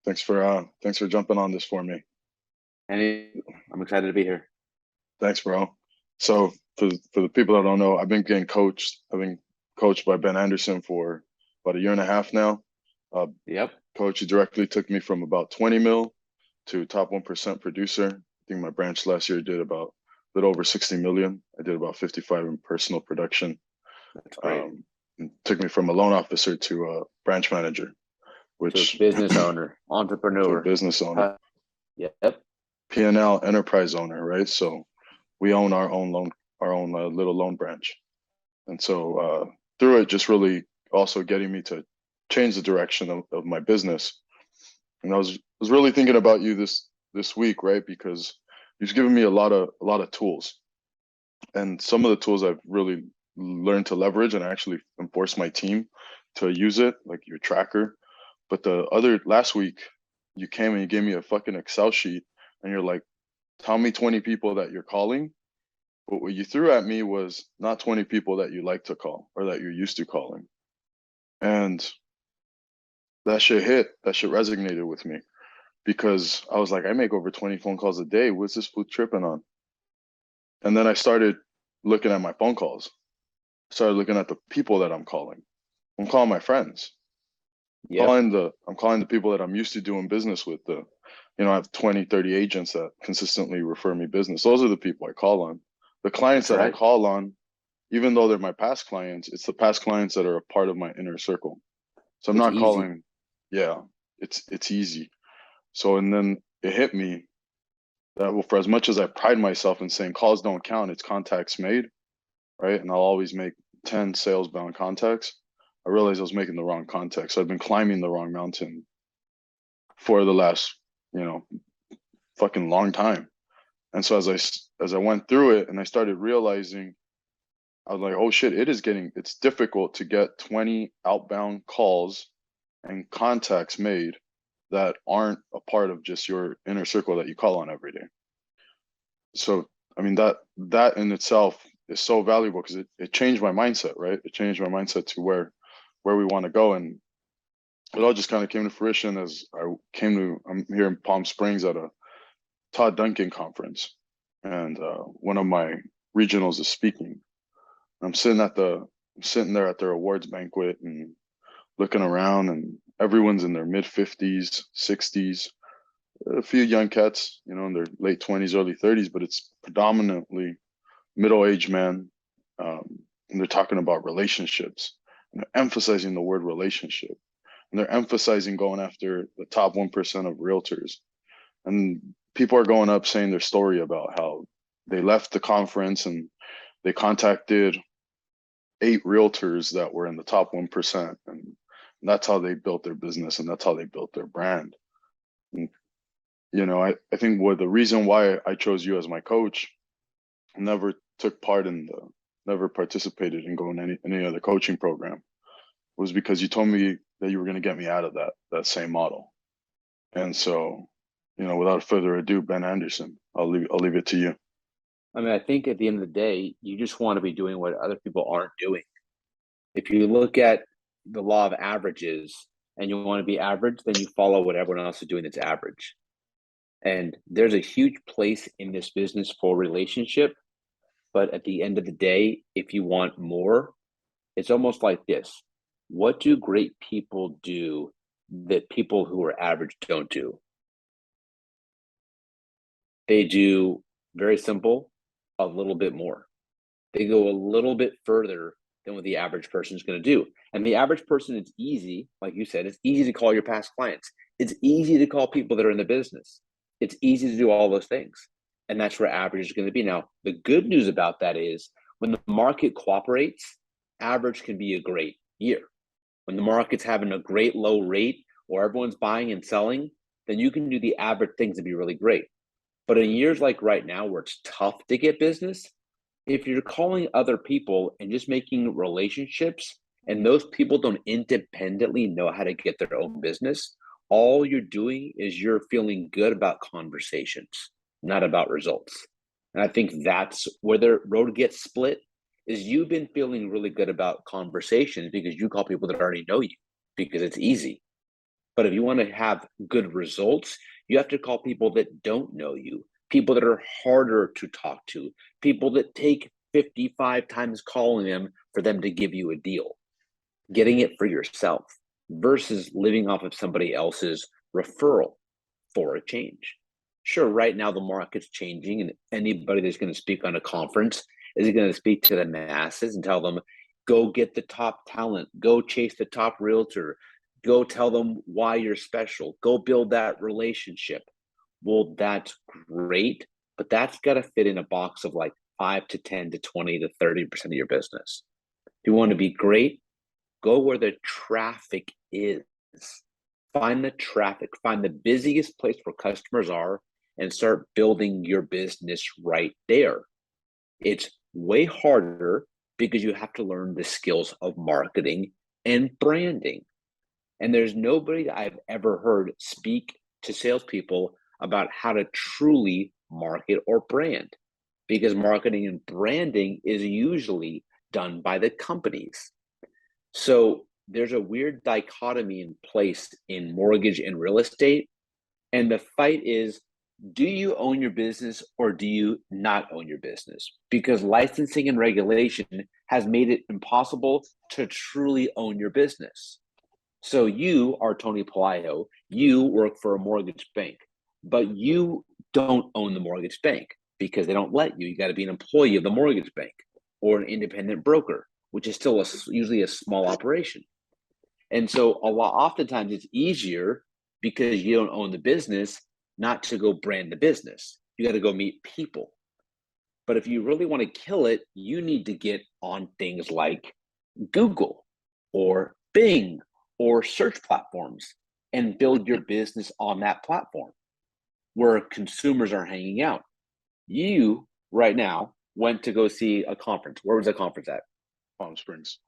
Thanks for jumping on this for me. And I'm excited to be here. Thanks, bro. So for the people that don't know, I've been coached by Ben Anderson for about a year and a half now. Uh, Yep. Coach, he directly took me from about 20 mil to top 1% producer. I think my branch last year did about a little over 60 million. I did about 55 in personal production. That's great. And took me from a loan officer to a branch manager, To a which business owner, to a entrepreneur. business owner, Uh, yep. P&L enterprise owner, right? So we own our own little loan branch. And so through it, just really also getting me to change the direction of my business. And I was really thinking about you this week, right? Because you've given me a lot of tools, and some of the tools I've really learned to leverage and I actually enforce my team to use it, like your tracker. But the other last week, you came and you gave me a fucking Excel sheet, and you're like, "Tell me 20 people that you're calling." But what you threw at me was not 20 people that you like to call or that you're used to calling. And that shit hit, that shit resonated with me because I was like, I make over 20 phone calls a day. What's this fool tripping on? And then I started looking at my phone calls, started looking at the people that I'm calling. I'm calling my friends. Yep. I'm calling the people that I'm used to doing business with. I have 20, 30 agents that consistently refer me business. Those are the people I call on. The clients That's that I right. call on, even though they're my past clients, it's the past clients that are a part of my inner circle. So I'm It's not easy. calling, yeah, it's easy. So and then it hit me that, well, for as much as I pride myself in saying calls don't count, it's contacts made, right? And I'll always make 10 sales bound contacts. I realized I was making the wrong contacts. So I've been climbing the wrong mountain for the last, you know, fucking long time. And so as I went through it and I started realizing, I was like, oh shit, it's difficult to get 20 outbound calls and contacts made that aren't a part of just your inner circle that you call on every day. So, I mean, that in itself is so valuable because it changed my mindset, right? It changed my mindset to where we want to go. And it all just kind of came to fruition as I'm here in Palm Springs at a Todd Duncan conference. And one of my regionals is speaking. I'm sitting there at their awards banquet and looking around, and everyone's in their mid 50s, 60s, a few young cats, in their late 20s, early 30s, but it's predominantly middle-aged men. And they're talking about relationships, and they're emphasizing the word relationship, and they're emphasizing going after the top 1% of realtors. And people are going up saying their story about how they left the conference and they contacted 8 realtors that were in the top 1%. And that's how they built their business and that's how they built their brand. And, I think the reason why I chose you as my coach, never took part never participated in going any other coaching program, was because you told me that you were going to get me out of that same model. And so, without further ado, Ben Anderson, I'll leave it to you. I mean, I think at the end of the day, you just want to be doing what other people aren't doing. If you look at the law of averages and you want to be average, then you follow what everyone else is doing that's average. And there's a huge place in this business for relationship. But at the end of the day, if you want more, it's almost like this. What do great people do that people who are average don't do? They do very simple, a little bit more. They go a little bit further than what the average person is going to do. And the average person, it's easy, like you said, it's easy to call your past clients. It's easy to call people that are in the business. It's easy to do all those things. And that's where average is going to be. Now, the good news about that is when the market cooperates, average can be a great year. When the market's having a great low rate or everyone's buying and selling, then you can do the average things to be really great. But in years like right now, where it's tough to get business, if you're calling other people and just making relationships, and those people don't independently know how to get their own business, all you're doing is you're feeling good about conversations, not about results. And I think that's where the road gets split is you've been feeling really good about conversations because you call people that already know you because it's easy. But if you want to have good results, you have to call people that don't know you, people that are harder to talk to, people that take 55 times calling them for them to give you a deal. Getting it for yourself versus living off of somebody else's referral for a change. Sure, right now the market's changing, and anybody that's going to speak on a conference is going to speak to the masses and tell them, go get the top talent, go chase the top realtor, go tell them why you're special, go build that relationship. Well, that's great, but that's got to fit in a box of like 5 to 10 to 20 to 30% of your business. If you want to be great, go where the traffic is. Find the traffic, find the busiest place where customers are, and start building your business right there. It's way harder because you have to learn the skills of marketing and branding. And there's nobody I've ever heard speak to salespeople about how to truly market or brand, because marketing and branding is usually done by the companies. So there's a weird dichotomy in place in mortgage and real estate. And the fight is, do you own your business or do you not own your business? Because licensing and regulation has made it impossible to truly own your business. So you are Tony Palaio, you work for a mortgage bank, but you don't own the mortgage bank because they don't let you. You got to be an employee of the mortgage bank or an independent broker, which is still usually a small operation. And so oftentimes it's easier because you don't own the business not to go brand the business. You got to go meet people. But if you really want to kill it, you need to get on things like Google or Bing or search platforms and build your business on that platform where consumers are hanging out. You right now went to go see a conference. Where was the conference at? Palm Springs.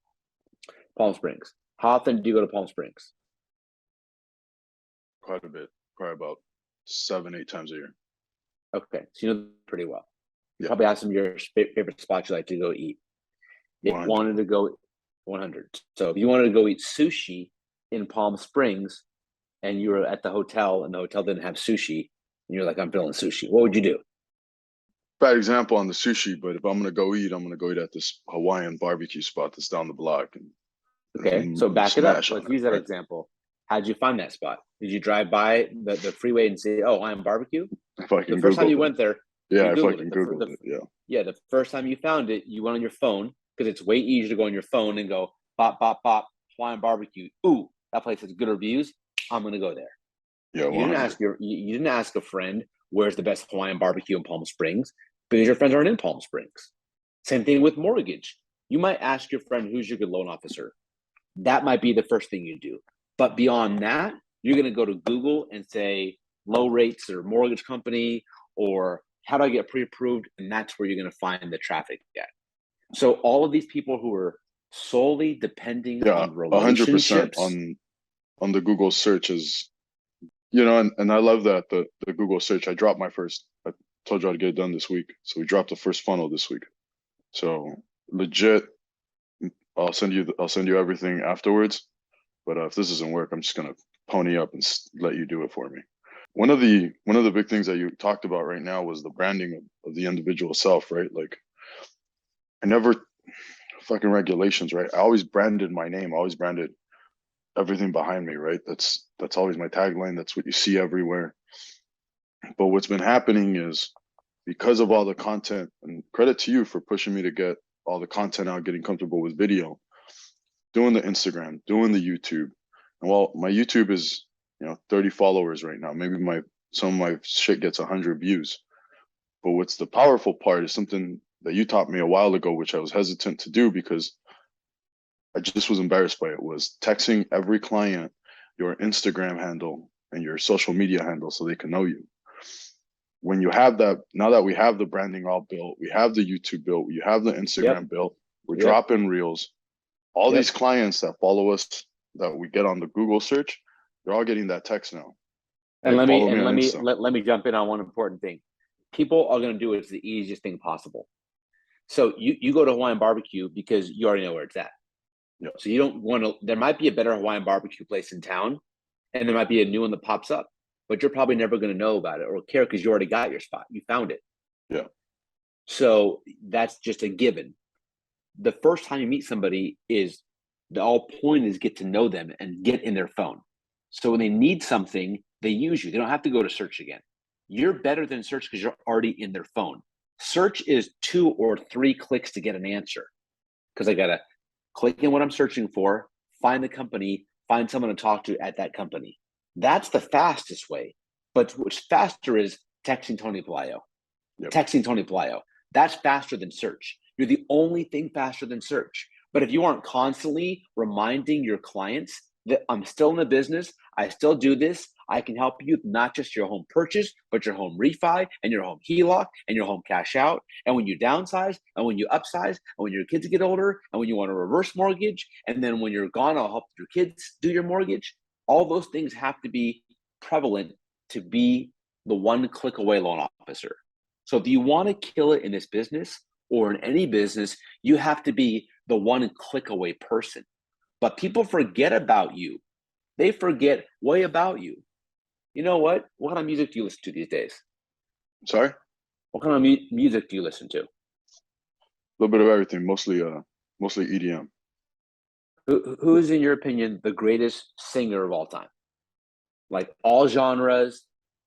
Palm Springs. How often do you go to Palm Springs? Quite a bit, probably about 7-8 times a year. Okay, so you know pretty well. You Yeah. probably have some of your favorite spots you like to go eat. If you 100. wanted to go 100. So if you wanted to go eat sushi in Palm Springs and you were at the hotel and the hotel didn't have sushi and you're like, I'm feeling sushi, what would you do? Bad example on the sushi, but if I'm gonna go eat, I'm gonna go eat at this Hawaiian barbecue spot that's down the block. Okay, so back it up. Smash on Let's it, use that right? example. How'd you find that spot? Did you drive by the freeway and say, oh, I'm barbecue? If I The can first time you Google it. went there, Yeah, you if I Googled can it. Google it, yeah. Yeah, the first time you found it, you went on your phone because it's way easier to go on your phone and go, bop, bop, bop, Hawaiian barbecue. Ooh, that place has good reviews. I'm going to go there. Yeah, You didn't 100. ask you didn't ask a friend where's the best Hawaiian barbecue in Palm Springs because your friends aren't in Palm Springs. Same thing with mortgage. You might ask your friend who's your good loan officer. That might be the first thing you do. But beyond that, you're going to go to Google and say low rates or mortgage company or how do I get pre-approved? And that's where you're going to find the traffic at. So all of these people who are solely depending Yeah, on 100% relationships. on the Google search is, and I love that the Google search. I told you I'd get it done this week. So we dropped the first funnel this week. So legit, I'll send you everything afterwards. But if this doesn't work, I'm just gonna pony up and let you do it for me. One of the big things that you talked about right now was the branding of the individual self, right? Like I never fucking regulations, right? I always branded my name, I always branded everything behind me, right? That's always my tagline. That's what you see everywhere. But what's been happening is because of all the content, and credit to you for pushing me to get all the content out, getting comfortable with video, doing the Instagram, doing the YouTube. And while my YouTube is, 30 followers right now, maybe some of my shit gets 100 views. But what's the powerful part is something that you taught me a while ago, which I was hesitant to do because I just was embarrassed by it, was texting every client your Instagram handle and your social media handle so they can know you. When you have that, now that we have the branding all built, we have the YouTube built, you have the Instagram built, we're dropping reels. All these clients that follow us that we get on the Google search, they're all getting that text now. And let me jump in on one important thing. People are going to do it. It's the easiest thing possible. So you go to Hawaiian barbecue because you already know where it's at. Yeah. So you don't want to. There might be a better Hawaiian barbecue place in town, and there might be a new one that pops up, but you're probably never going to know about it or care because you already got your spot. You found it. Yeah. So that's just a given. The first time you meet somebody is the whole point is get to know them and get in their phone. So when they need something, they use you. They don't have to go to search again. You're better than search because you're already in their phone. Search is 2 or 3 clicks to get an answer because I got to click in what I'm searching for, find the company, find someone to talk to at that company. That's the fastest way. But what's faster is texting Tony Pelayo. Yep. Texting Tony Pelayo. That's faster than search. You're the only thing faster than search. But if you aren't constantly reminding your clients that I'm still in the business, I still do this, I can help you not just your home purchase, but your home refi and your home HELOC and your home cash out. And when you downsize and when you upsize and when your kids get older and when you want a reverse mortgage, and then when you're gone, I'll help your kids do your mortgage. All those things have to be prevalent to be the one click away loan officer. So if you want to kill it in this business or in any business, you have to be the one click away person. But people forget about you. They forget way about you. You know what? What kind of music do you listen to these days? Sorry? What kind of music do you listen to? A little bit of everything, mostly EDM. Who is, in your opinion, the greatest singer of all time? Like all genres,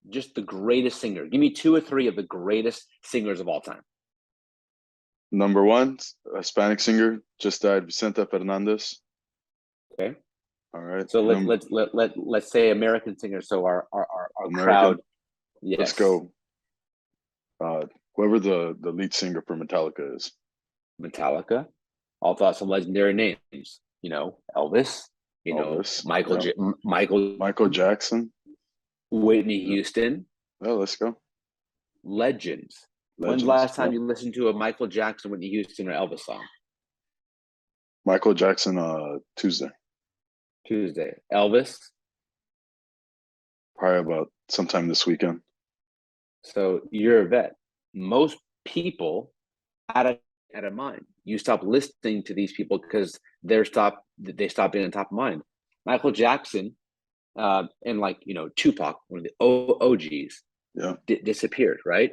just the greatest singer. Give me 2 or 3 of the greatest singers of all time. Number 1, a Hispanic singer, just died, Vicente Fernandez. Okay. All right. So let's say American singers. So our American crowd. Yes. Let's go. Whoever the lead singer for Metallica is. Metallica. All thought some legendary names. You know, Elvis. You Elvis, know, Michael Jackson. Whitney Houston. Yeah, let's go. Legends. When's the last time you listened to a Michael Jackson, Whitney Houston, or Elvis song? Michael Jackson, Tuesday. Elvis? Probably about sometime this weekend. So you're a vet. Most people out of mind. You stop listening to these people because they stop being on top of mind. Michael Jackson, and Tupac, one of the OGs, yeah, disappeared, right?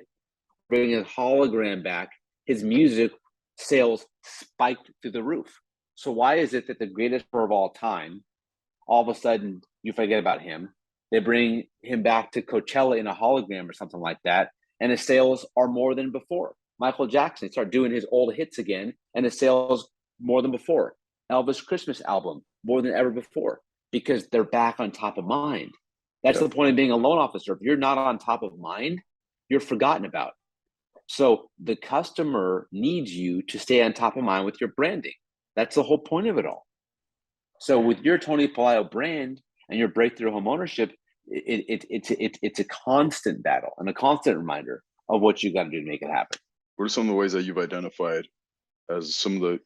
Bringing his hologram back, his music sales spiked through the roof. So why is it that the greatest of all time, all of a sudden you forget about him? They bring him back to Coachella in a hologram or something like that, and his sales are more than before. Michael Jackson started doing his old hits again, and his sales more than before. Elvis Christmas album more than ever before because they're back on top of mind. That's the point of being a loan officer. If you're not on top of mind, you're forgotten about. So the customer needs you to stay on top of mind with your branding. That's the whole point of it all. So with your Tony Pelayo brand and your breakthrough home ownership, it's a constant battle and a constant reminder of what you got to do to make it happen. What are some of the ways that you've identified as some of the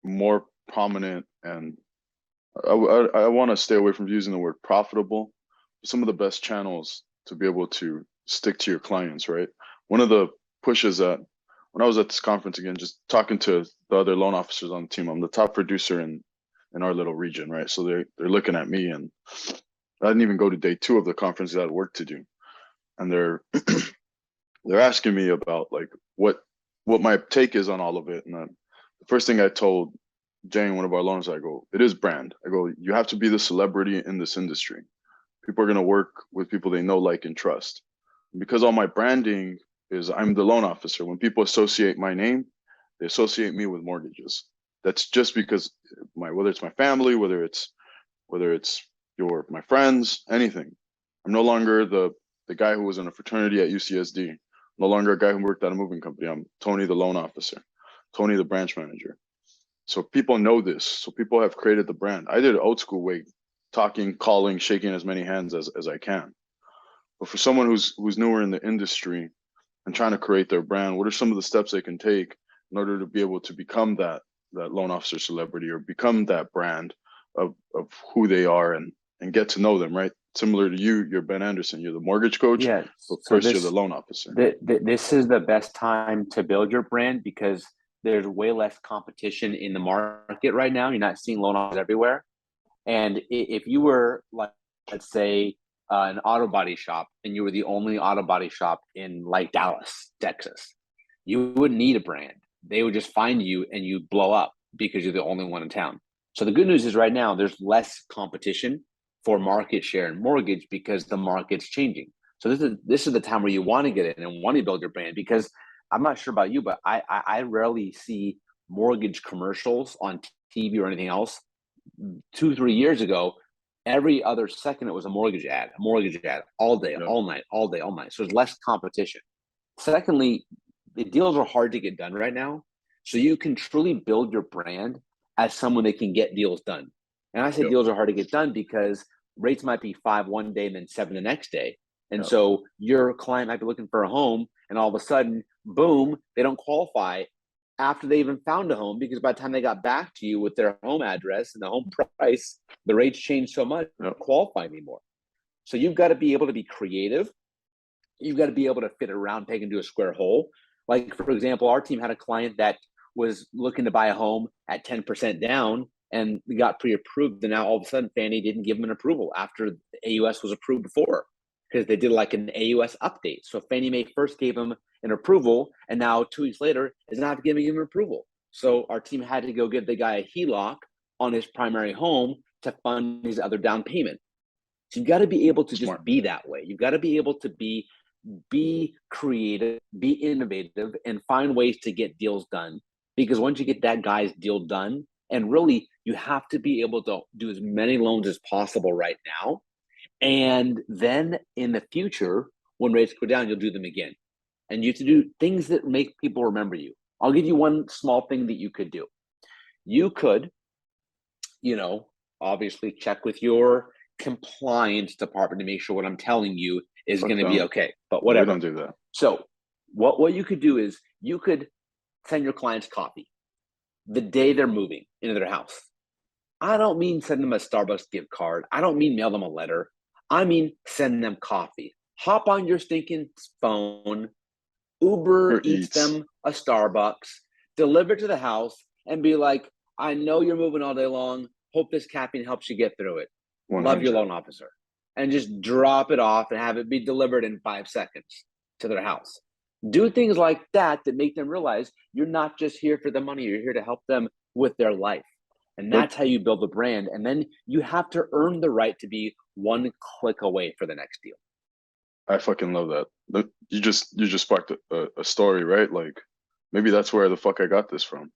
more prominent, and I want to stay away from using the word profitable, some of the best channels to be able to stick to your clients, right? One of the pushes that when I was at this conference, again, just talking to the other loan officers on the team, I'm the top producer in our little region, right? So they're looking at me, and I didn't even go to day 2 of the conference. I had work to do, and they're asking me about like what my take is on all of it. And the first thing I told Jane, one of our loaners, I go, it is brand. I go, you have to be the celebrity in this industry. People are going to work with people they know, like, and trust. Because all my branding is I'm the loan officer. When people associate my name, they associate me with mortgages. That's just because whether it's my family, whether it's my friends, anything. I'm no longer the guy who was in a fraternity at UCSD. I'm no longer a guy who worked at a moving company. I'm Tony, the loan officer, Tony, the branch manager. So people know this. So people have created the brand. I did it old school way, talking, calling, shaking as many hands as I can. But for someone who's newer in the industry and trying to create their brand, what are some of the steps they can take in order to be able to become that loan officer celebrity or become that brand of who they are and get to know them, right? Similar to you're Ben Anderson, you're the mortgage coach, Yeah. but first you're the loan officer. This is the best time to build your brand because there's way less competition in the market right now. You're not seeing loan officers everywhere. And if you were like let's say, an auto body shop, and you were the only auto body shop in like Dallas, Texas, you wouldn't need a brand. They would just find you and you blow up because you're the only one in town. So the good news is right now there's less competition for market share and mortgage because the market's changing. So this is the time where you want to get in and want to build your brand, because I'm not sure about you, but I rarely see mortgage commercials on TV or anything else. 2-3 years ago, every other second it was a mortgage ad, all day, all night, all day, all night. So there's less competition. Secondly, the deals are hard to get done right now. So you can truly build your brand as someone that can get deals done. And I say deals are hard to get done because rates might be 5 one day and then 7 the next day. And so your client might be looking for a home, and all of a sudden, boom, they don't qualify after they even found a home, because by the time they got back to you with their home address and the home price, the rates changed so much, they don't qualify anymore. So you've got to be able to be creative. You've got to be able to fit a round peg into a square hole. Like, for example, our team had a client that was looking to buy a home at 10% down, and we got pre-approved. And now all of a sudden, Fannie didn't give them an approval after the AUS was approved before, because they did like an AUS update. So Fannie Mae first gave them an approval, and now 2 weeks later is not giving him an approval. So our team had to go give the guy a HELOC on his primary home to fund his other down payment. So you've got to be able to just be that way. You've got to be able to be creative, be innovative, and find ways to get deals done. Because once you get that guy's deal done, and really you have to be able to do as many loans as possible right now. And then in the future, when rates go down, you'll do them again. And you have to do things that make people remember you. I'll give you one small thing that you could do. You could, obviously check with your compliance department to make sure what I'm telling you is going to be okay. But whatever. We don't do that. So what you could do is you could send your clients coffee the day they're moving into their house. I don't mean send them a Starbucks gift card. I don't mean mail them a letter. I mean send them coffee. Hop on your stinking phone, Uber eats them a Starbucks, deliver to the house, and be like, I know you're moving all day long. Hope this caffeine helps you get through it. 100. Love your loan officer. And just drop it off and have it be delivered in 5 seconds to their house. Do things like that make them realize you're not just here for the money. You're here to help them with their life. And that's how you build a brand. And then you have to earn the right to be one click away for the next deal. I fucking love that. You just sparked a story, right? Like, maybe that's where the fuck I got this from.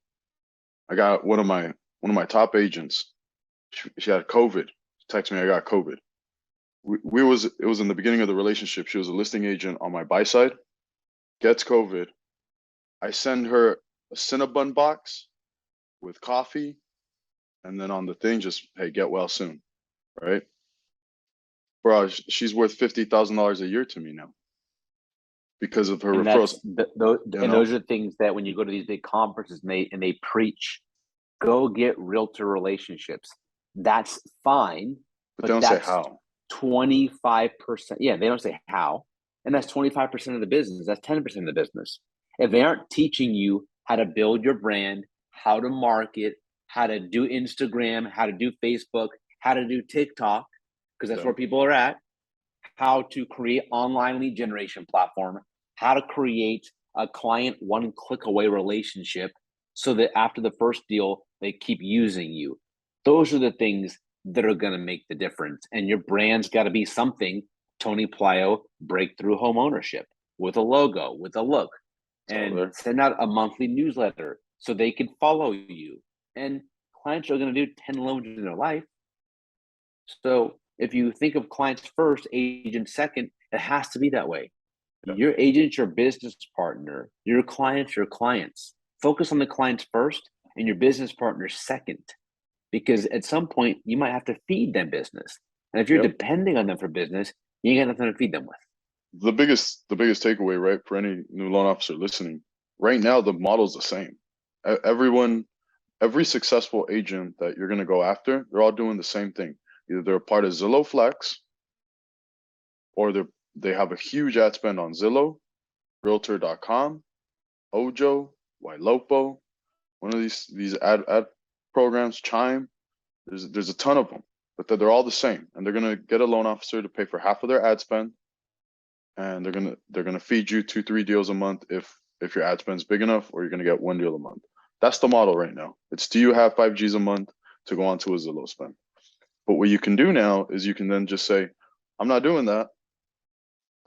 I got one of my top agents. She had COVID. She texted me, I got COVID. It was in the beginning of the relationship. She was a listing agent on my buy side. Gets COVID. I send her a Cinnabon box with coffee, and then on the thing, just, hey, get well soon, right? Bro, she's worth $50,000 a year to me now because of her referrals. Those are things that when you go to these big conferences and they preach, go get realtor relationships. That's fine, but they don't say how. 25%. Yeah, they don't say how. And that's 25% of the business. That's 10% of the business. If they aren't teaching you how to build your brand, how to market, how to do Instagram, how to do Facebook, how to do TikTok, because that's where people are at, how to create online lead generation platform, how to create a client one click away relationship so that after the first deal, they keep using you. Those are the things that are going to make the difference. And your brand's got to be something. Tony Plyo, breakthrough home ownership, with a logo, with a look, and send out a monthly newsletter so they can follow you. And clients are going to do 10 loans in their life. So if you think of clients first, agent second, it has to be that way. Yeah. Your agent's your business partner. Your client's your clients. Focus on the clients first and your business partner second. Because at some point, you might have to feed them business. And if you're depending on them for business, you ain't got nothing to feed them with. The biggest takeaway, right, for any new loan officer listening, right now the model's the same. Every successful agent that you're going to go after, they're all doing the same thing. Either they're a part of Zillow Flex, or they have a huge ad spend on Zillow, Realtor.com, Ojo, Ylopo, one of these ad programs, Chime. There's a ton of them. but that they're all the same, and they're gonna get a loan officer to pay for half of their ad spend, and they're gonna feed you 2-3 deals a month if your ad spend's big enough, or you're gonna get 1 deal a month. That's the model right now. It's, do you have 5 Gs a month to go on to a Zillow spend? But what you can do now is you can then just say, I'm not doing that.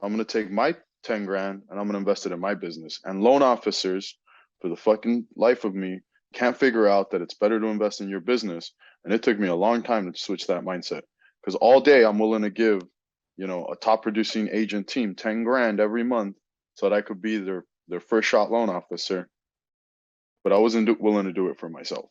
I'm gonna take my 10 grand and I'm gonna invest it in my business. And loan officers, for the fucking life of me, can't figure out that it's better to invest in your business. And it took me a long time to switch that mindset, because all day I'm willing to give, you know, a top producing agent team 10 grand every month so that I could be their first shot loan officer. But I wasn't willing to do it for myself,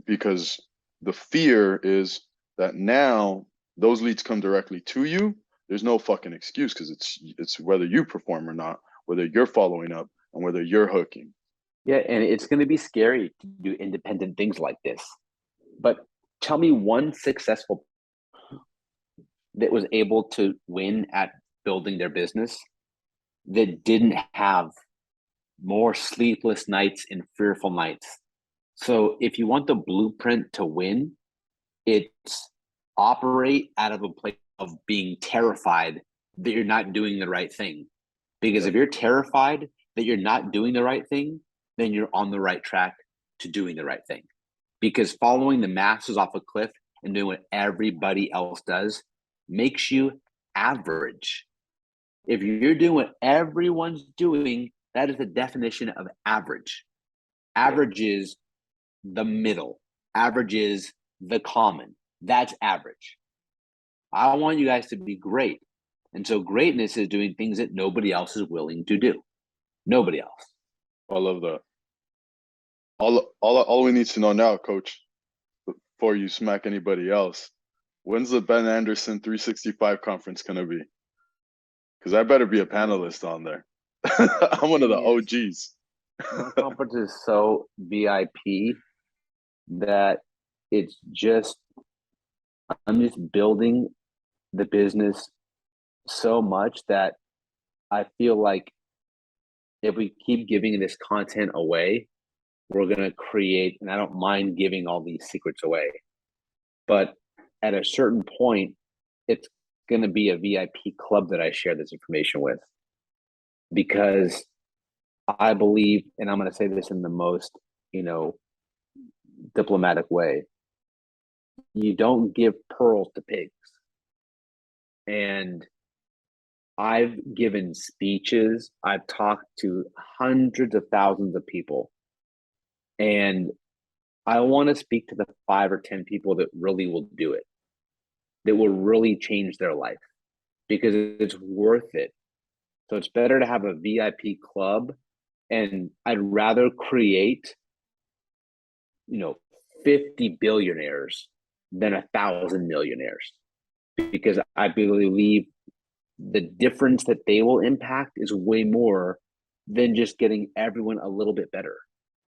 because the fear is that now those leads come directly to you. There's no fucking excuse, because it's whether you perform or not, whether you're following up, and whether you're hooking. Yeah, and it's going to be scary to do independent things like this. But tell me one successful that was able to win at building their business that didn't have more sleepless nights and fearful nights. So if you want the blueprint to win, it's operate out of a place of being terrified that you're not doing the right thing. Because if you're terrified that you're not doing the right thing, then you're on the right track to doing the right thing. Because following the masses off a cliff and doing what everybody else does makes you average. If you're doing what everyone's doing, that is the definition of average. Average is the middle. Average is the common. That's average. I want you guys to be great. And so greatness is doing things that nobody else is willing to do. Nobody else. I love that. All we need to know now, coach, before you smack anybody else, when's the Ben Anderson 365 conference gonna be? Because I better be a panelist on there. I'm one of the OGs. My conference is so VIP that it's just, I'm just building the business so much that I feel like if we keep giving this content away, we're going to create, and I don't mind giving all these secrets away, but at a certain point, it's going to be a VIP club that I share this information with, because I believe, and I'm going to say this in the most, diplomatic way, you don't give pearls to pigs. And I've given speeches, I've talked to hundreds of thousands of people, and I want to speak to the 5 or 10 people that really will do it, that will really change their life, because it's worth it. So it's better to have a VIP club, and I'd rather create, 50 billionaires than 1,000 millionaires, because I believe the difference that they will impact is way more than just getting everyone a little bit better.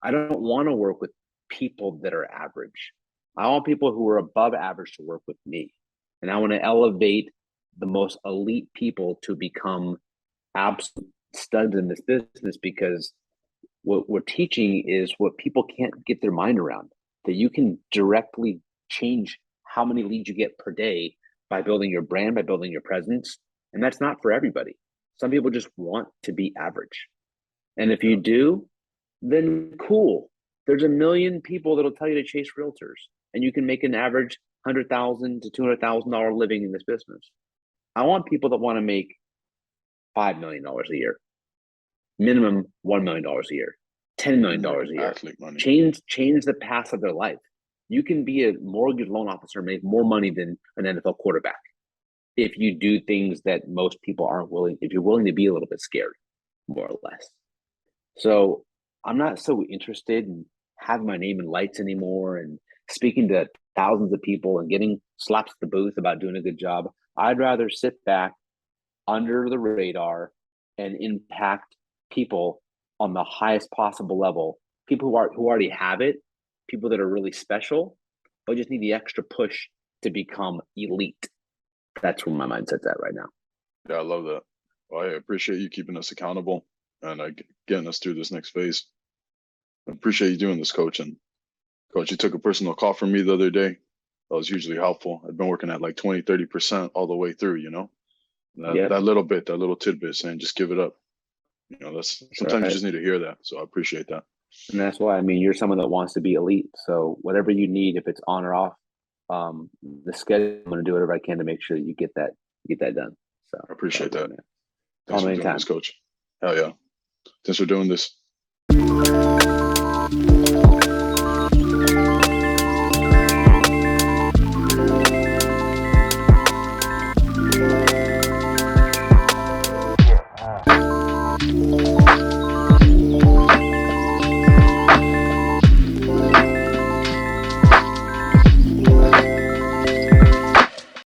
I don't want to work with people that are average. I want people who are above average to work with me. And I want to elevate the most elite people to become absolute studs in this business, because what we're teaching is what people can't get their mind around, that you can directly change how many leads you get per day by building your brand, by building your presence. And that's not for everybody. Some people just want to be average. And if you do, then cool. There's a million people that'll tell you to chase realtors, and you can make an average $100,000 to $200,000 living in this business. I want people that want to make $5 million a year, minimum $1 million a year, $10 million a year. Change the path of their life. You can be a mortgage loan officer, make more money than an NFL quarterback if you do things that most people aren't willing, if you're willing to be a little bit scared, more or less. So I'm not so interested in having my name in lights anymore and speaking to thousands of people and getting slaps at the booth about doing a good job. I'd rather sit back under the radar and impact people on the highest possible level, people who already have it, people that are really special, but just need the extra push to become elite. That's where my mindset's at right now. Yeah, I love that. Well, I appreciate you keeping us accountable and getting us through this next phase. I appreciate you doing this, coach. And coach, you took a personal call from me the other day. that was hugely helpful. I've been working at like 20, 30% all the way through, you know, Yeah. that little bit, that little tidbit saying, just give it up. You know, that's sometimes you right. just need to hear that. So I appreciate that. And that's why, I mean, you're someone that wants to be elite. So whatever you need, if it's on or off, the schedule, I'm going to do whatever I can to make sure that you get that done. So I appreciate that. man. Thanks Call me for doing anytime. this, coach. Hell yeah. Thanks for doing this.